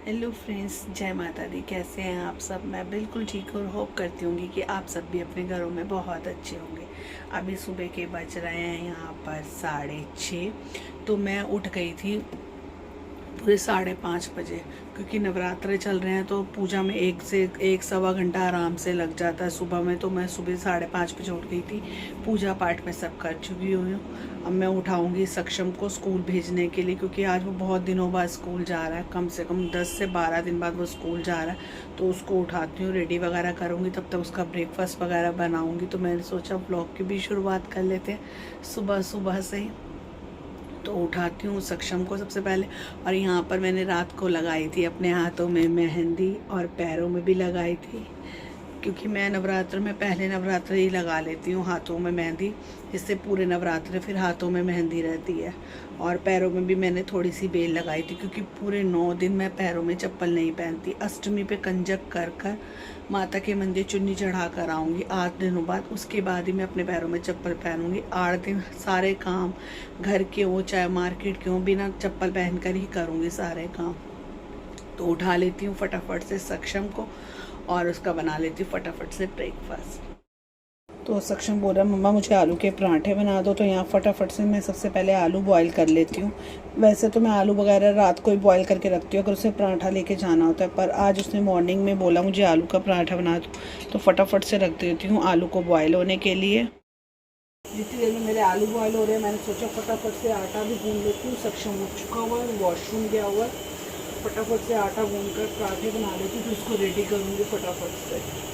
Hello friends, जय माता दी। कैसे हैं आप सब? मैं बिल्कुल ठीक हूँ और होप करती हूँ कि आप सब भी अपने घरों में बहुत अच्छे होंगे। अभी सुबह के बज रहे हैं यहाँ पर 6:30। तो मैं उठ गई थी पूरे 5:30 बजे, क्योंकि नवरात्रे चल रहे हैं तो पूजा में एक से एक सवा घंटा आराम से लग जाता है सुबह में। तो मैं सुबह 5:30 बजे उठ गई थी। पूजा पाठ में सब कर चुकी हुई हूँ। अब मैं उठाऊंगी सक्षम को स्कूल भेजने के लिए, क्योंकि आज वो बहुत दिनों बाद स्कूल जा रहा है। कम से कम 10 से 12 दिन बाद वो स्कूल जा रहा है। तो उसको उठाती हूँ, रेडी वगैरह करूँगी, तब तक उसका ब्रेकफास्ट वगैरह बनाऊँगी। तो मैंने सोचा ब्लॉग की भी शुरुआत कर लेते हैं सुबह सुबह से ही। तो उठाती हूँ सक्षम को सबसे पहले। और यहाँ पर मैंने रात को लगाई थी अपने हाथों में मेहंदी और पैरों में भी लगाई थी, क्योंकि मैं नवरात्र में पहले नवरात्र ही लगा लेती हूँ हाथों में मेहंदी, जिससे पूरे नवरात्र फिर हाथों में मेहंदी रहती है। और पैरों में भी मैंने थोड़ी सी बेल लगाई थी, क्योंकि पूरे 9 दिन मैं पैरों में चप्पल नहीं पहनती। अष्टमी पे कंजक कर कर माता के मंदिर चुन्नी चढ़ा कर आऊँगी 8 दिनों बाद। उसके बाद ही मैं अपने पैरों में चप्पल पहनूँगी। 8 दिन सारे काम घर के हो चाहे मार्केट के हो, बिना चप्पल पहन कर ही करूँगी सारे काम। तो उठा लेती हूँ फटाफट से सक्षम को और उसका बना लेती हूँ फटाफट से ब्रेकफास्ट। तो सक्षम बोल रहा मम्मा मुझे आलू के पराठे बना दो। तो यहाँ फटाफट से मैं सबसे पहले आलू बॉईल कर लेती हूँ। वैसे तो मैं आलू वगैरह रात को ही बॉईल करके रखती हूँ अगर उसे पराठा लेके जाना होता है, पर आज उसने मॉर्निंग में बोला मुझे आलू का पराठा बना दो, तो फटाफट से रख देती हूँ आलू को बॉयल होने के लिए। जितनी देर में मेरे आलू बॉयल हो रहे हैं, मैंने सोचा फटाफट से आटा भी गूँध लेती हूँ। सक्षम उठ चुका हुआ है, वॉशरूम गया हुआ है। फटाफट से आटा गूँध कर पराठे बना लेती हूँ, फिर उसको रेडी करूँगी फटाफट से।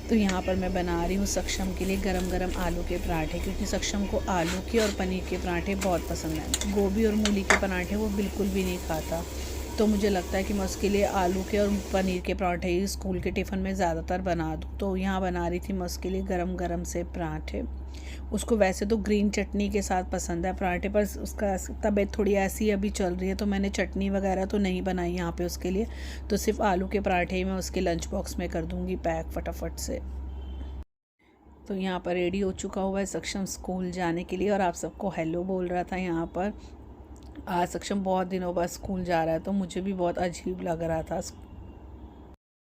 तो यहाँ पर मैं बना रही हूँ सक्षम के लिए गरम गरम आलू के पराठे, क्योंकि सक्षम को आलू के और पनीर के पराठे बहुत पसंद हैं। गोभी और मूली के पराठे वो बिल्कुल भी नहीं खाता। तो मुझे लगता है कि मैं उसके लिए आलू के और पनीर के पराठे ही स्कूल के टिफ़िन में ज़्यादातर बना दूँ। तो यहाँ बना रही थी मैं उसके लिए गरम गरम से पराठे। उसको वैसे तो ग्रीन चटनी के साथ पसंद है पराठे, पर उसका तबीयत थोड़ी ऐसी अभी चल रही है, तो मैंने चटनी वगैरह तो नहीं बनाई यहाँ पे उसके लिए। तो सिर्फ आलू के पराठे ही मैं उसके लंच बॉक्स में कर दूँगी पैक फटाफट से। तो यहाँ पर रेडी हो चुका हुआ है सक्षम स्कूल जाने के लिए, और आप सबको हेलो बोल रहा था यहाँ पर। आज सक्षम बहुत दिनों बाद स्कूल जा रहा है, तो मुझे भी बहुत अजीब लग रहा था।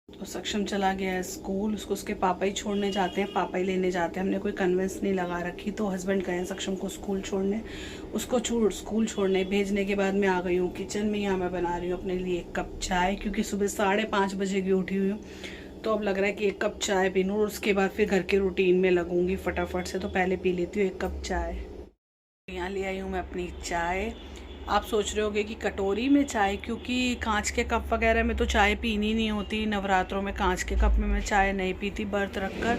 तो सक्षम चला गया है स्कूल। उसको उसके पापा ही छोड़ने जाते हैं, पापा ही लेने जाते हैं। हमने कोई कन्वेंस नहीं लगा रखी। तो हस्बैंड गए हैं सक्षम को स्कूल छोड़ने। उसको स्कूल छोड़ने भेजने के बाद मैं आ गई हूँ किचन में। यहाँ मैं बना रही हूँ अपने लिए 1 कप चाय, क्योंकि सुबह 5:30 बजे की उठी हुई हूँ। तो अब लग रहा है कि 1 कप चाय पी लूँ और उसके बाद फिर घर के रूटीन में लगूंगी फटाफट से। तो पहले पी लेती हूँ 1 कप चाय। यहाँ ले आई हूँ मैं अपनी चाय। आप सोच रहे होगे कि कटोरी में चाय, क्योंकि कांच के कप वगैरह में तो चाय पीनी नहीं होती। नवरात्रों में कांच के कप में मैं चाय नहीं पीती व्रत रख कर।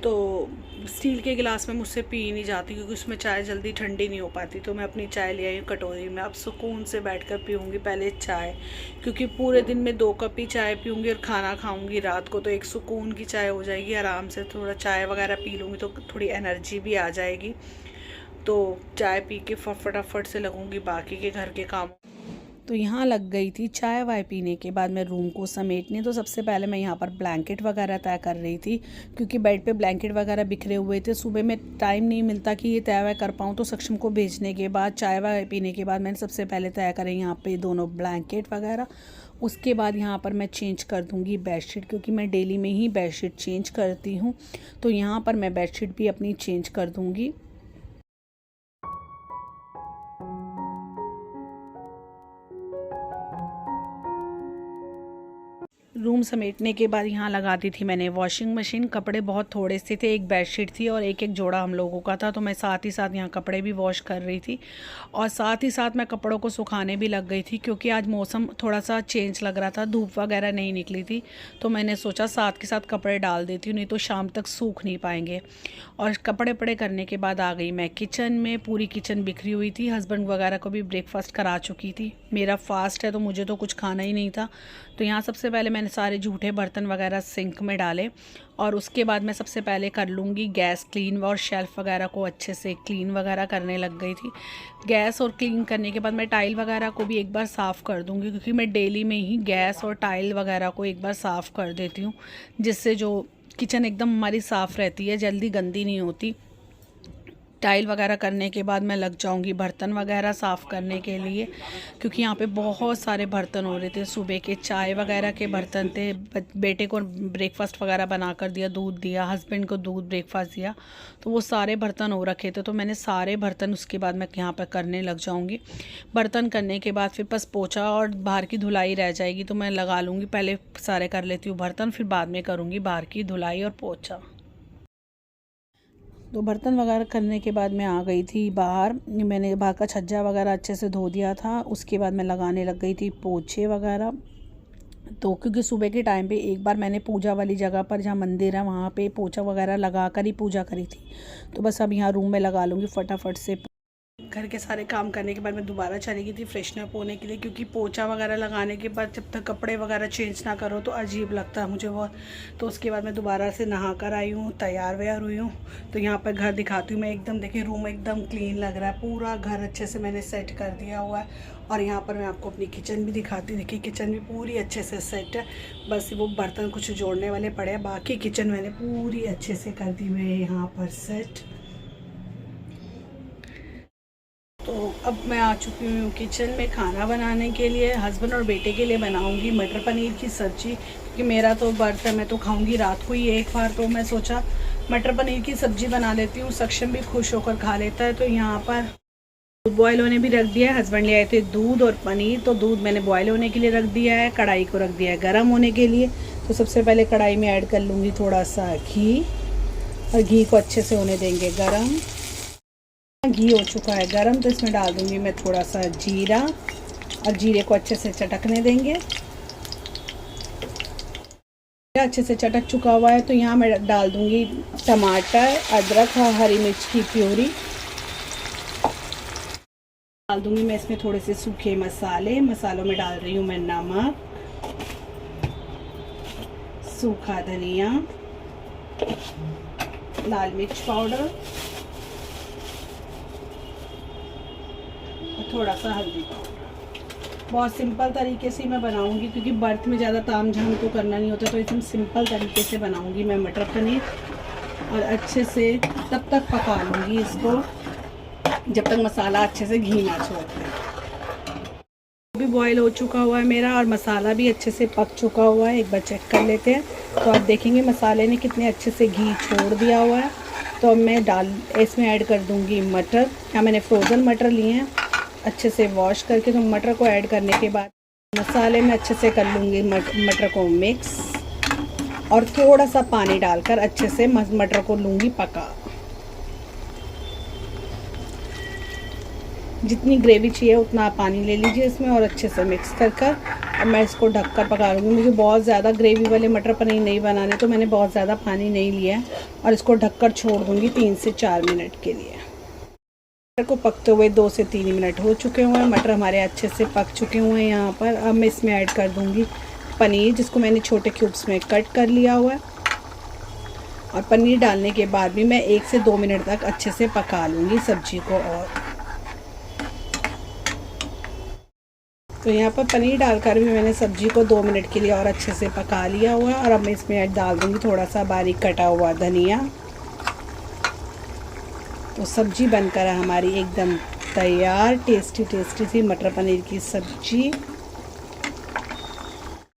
तो स्टील के गिलास में मुझसे पी नहीं जाती, क्योंकि उसमें चाय जल्दी ठंडी नहीं हो पाती। तो मैं अपनी चाय ले आई हूँ कटोरी में। अब सुकून से बैठकर पीऊँगी पहले चाय, क्योंकि पूरे दिन में 2 कप ही चाय पीऊँगी और खाना खाऊँगी रात को। तो एक सुकून की चाय हो जाएगी आराम से। थोड़ा चाय वगैरह पी लूँगी तो थोड़ी एनर्जी भी आ जाएगी। तो चाय पी के फटाफट से लगूंगी बाकी के घर के काम। तो यहाँ लग गई थी चाय वाय पीने के बाद मैं रूम को समेटने। तो सबसे पहले मैं यहाँ पर ब्लैंकेट वगैरह तय कर रही थी, क्योंकि बेड पे ब्लैंकेट वगैरह बिखरे हुए थे। सुबह में टाइम नहीं मिलता कि ये तय वाय कर पाऊँ। तो सक्षम को भेजने के बाद चाय वाय पीने के बाद मैंने सबसे पहले तय करें यहाँ पे दोनों ब्लैंकेट वगैरह। उसके बाद यहाँ पर मैं चेंज कर दूँगी बेडशीट, क्योंकि मैं डेली में ही बेडशीट चेंज करती हूँ। तो यहाँ पर मैं बेडशीट भी अपनी चेंज कर दूँगी। रूम समेटने के बाद यहाँ लगा दी थी मैंने वॉशिंग मशीन। कपड़े बहुत थोड़े से थे, एक बेडशीट थी और एक एक जोड़ा हम लोगों का था। तो मैं साथ ही साथ यहाँ कपड़े भी वॉश कर रही थी, और साथ ही साथ मैं कपड़ों को सुखाने भी लग गई थी, क्योंकि आज मौसम थोड़ा सा चेंज लग रहा था, धूप वगैरह नहीं निकली थी। तो मैंने सोचा साथ के साथ कपड़े डाल देती हूँ, नहीं तो शाम तक सूख नहीं पाएंगे। और कपड़े पड़े करने के बाद आ गई मैं किचन में। पूरी किचन बिखरी हुई थी। हस्बैंड वगैरह को भी ब्रेकफास्ट करा चुकी थी। मेरा फास्ट है तो मुझे तो कुछ खाना ही नहीं था। तो यहाँ सबसे पहले मैंने सारे जूठे बर्तन वगैरह सिंक में डाले, और उसके बाद मैं सबसे पहले कर लूँगी गैस क्लीन, और शेल्फ़ वगैरह को अच्छे से क्लीन वगैरह करने लग गई थी। गैस और क्लीन करने के बाद मैं टाइल वगैरह को भी एक बार साफ़ कर दूँगी, क्योंकि मैं डेली में ही गैस और टाइल वगैरह को एक बार साफ़ कर देती हूँ, जिससे जो किचन एकदम हमारी साफ़ रहती है, जल्दी गंदी नहीं होती। टाइल वगैरह करने के बाद मैं लग जाऊंगी बर्तन वगैरह साफ़ करने के लिए, क्योंकि यहाँ पे बहुत सारे बर्तन हो रहे थे। सुबह के चाय वगैरह के बर्तन थे, बेटे को ब्रेकफास्ट वगैरह बना कर दिया, दूध दिया, हस्बैंड को दूध ब्रेकफास्ट दिया, तो वो सारे बर्तन हो रखे थे। तो मैंने सारे बर्तन उसके बाद मैं यहाँ पर करने लग जाऊँगी। बर्तन करने के बाद फिर बस पोछा और बाहर की धुलाई रह जाएगी, तो मैं लगा लूँगी। पहले सारे कर लेती हूँ बर्तन, फिर बाद में करूँगी बाहर की धुलाई और पोछा। तो बर्तन वगैरह करने के बाद मैं आ गई थी बाहर। मैंने बाहर का छज्जा वगैरह अच्छे से धो दिया था। उसके बाद मैं लगाने लग गई थी पोछे वगैरह। तो क्योंकि सुबह के टाइम पे एक बार मैंने पूजा वाली जगह पर, जहाँ मंदिर है वहाँ पे पोछा वगैरह लगा कर ही पूजा करी थी। तो बस अब यहाँ रूम में लगा लूँगी फटाफट से। घर के सारे काम करने के बाद मैं दोबारा चली गई थी फ्रेशनअप होने के लिए, क्योंकि पोछा वगैरह लगाने के बाद जब तक कपड़े वगैरह चेंज ना करो तो अजीब लगता है मुझे बहुत। तो उसके बाद मैं दोबारा से नहा कर आई हूँ, तैयार व्यार हुई हूँ। तो यहाँ पर घर दिखाती हूँ मैं एकदम। देखिए रूम एकदम क्लीन लग रहा है, पूरा घर अच्छे से मैंने सेट कर दिया हुआ है। और यहाँ पर मैं आपको अपनी किचन भी दिखाती हूँ। देखिए किचन भी पूरी अच्छे से सेट है, बस वो बर्तन कुछ जोड़ने वाले पड़े हैं, बाकी किचन मैंने पूरी अच्छे से कर दी हुई है यहाँ पर सेट। तो अब मैं आ चुकी हूँ किचन में खाना बनाने के लिए। हस्बैंड और बेटे के लिए बनाऊँगी मटर पनीर की सब्ज़ी, क्योंकि मेरा तो व्रत है, मैं तो खाऊँगी रात को ही एक बार। तो मैं सोचा मटर पनीर की सब्ज़ी बना लेती हूँ, सक्षम भी खुश होकर खा लेता है। तो यहाँ पर दूध बॉयल होने भी रख दिया है। हस्बैंड ले आए थे दूध और पनीर, तो दूध मैंने बॉयल होने के लिए रख दिया है। कढ़ाई को रख दिया है गर्म होने के लिए। तो सबसे पहले कढ़ाई में ऐड कर लूँगी थोड़ा सा घी, और घी को अच्छे से होने देंगे गर्म। घी हो चुका है गरम, तो इसमें डाल दूंगी मैं थोड़ा सा जीरा, और जीरे को अच्छे से चटकने देंगे। अच्छे से चटक चुका हुआ है, तो यहाँ मैं डाल दूंगी टमाटर, अदरक और हरी मिर्च की प्यूरी। डाल दूंगी मैं इसमें थोड़े से सूखे मसाले। मसालों में डाल रही हूँ मैं नमक, सूखा धनिया, लाल मिर्च पाउडर, थोड़ा सा हल्दी पाउडर। बहुत सिंपल तरीके से मैं बनाऊंगी, क्योंकि बर्थ में ज़्यादा ताम झाम तो करना नहीं होता। तो एकदम सिंपल तरीके से बनाऊंगी मैं मटर पनीर, और अच्छे से तब तक पका लूँगी इसको जब तक मसाला अच्छे से घी ना छोड़ दे। भी बॉईल हो चुका हुआ है मेरा, और मसाला भी अच्छे से पक चुका हुआ है। एक बार चेक कर लेते हैं, तो आप देखेंगे मसाले ने कितने अच्छे से घी छोड़ दिया हुआ है। तो अब मैं इसमें ऐड कर दूँगी मटर। यहाँ मैंने फ्रोज़न मटर लिए हैं, अच्छे से वॉश करके। तो मटर को ऐड करने के बाद मसाले में अच्छे से कर लूँगी मटर को मिक्स, और थोड़ा सा पानी डालकर अच्छे से मटर को लूँगी पका। जितनी ग्रेवी चाहिए उतना आप पानी ले लीजिए इसमें, और अच्छे से मिक्स कर अब मैं इसको ढककर पका लूँगी। मुझे बहुत ज़्यादा ग्रेवी वाले मटर पनीर नहीं बनाने, तो मैंने बहुत ज़्यादा पानी नहीं लिया है, और इसको ढककर छोड़ दूँगी 3 से 4 मिनट के लिए। मटर को पकते हुए 2 से 3 मिनट हो चुके हुए हैं। मटर हमारे अच्छे से पक चुके हुए हैं यहाँ पर। अब मैं इसमें ऐड कर दूँगी पनीर, जिसको मैंने छोटे क्यूब्स में कट कर लिया हुआ है। और पनीर डालने के बाद भी मैं 1 से 2 मिनट तक अच्छे से पका लूँगी सब्जी को। और तो यहाँ पर पनीर डालकर भी मैंने सब्जी को 2 मिनट के लिए और अच्छे से पका लिया हुआ है। और अब मैं इसमें डाल दूँगी थोड़ा सा बारीक कटा हुआ धनिया। तो सब्जी बनकर हमारी एकदम तैयार, टेस्टी टेस्टी सी मटर पनीर की सब्जी।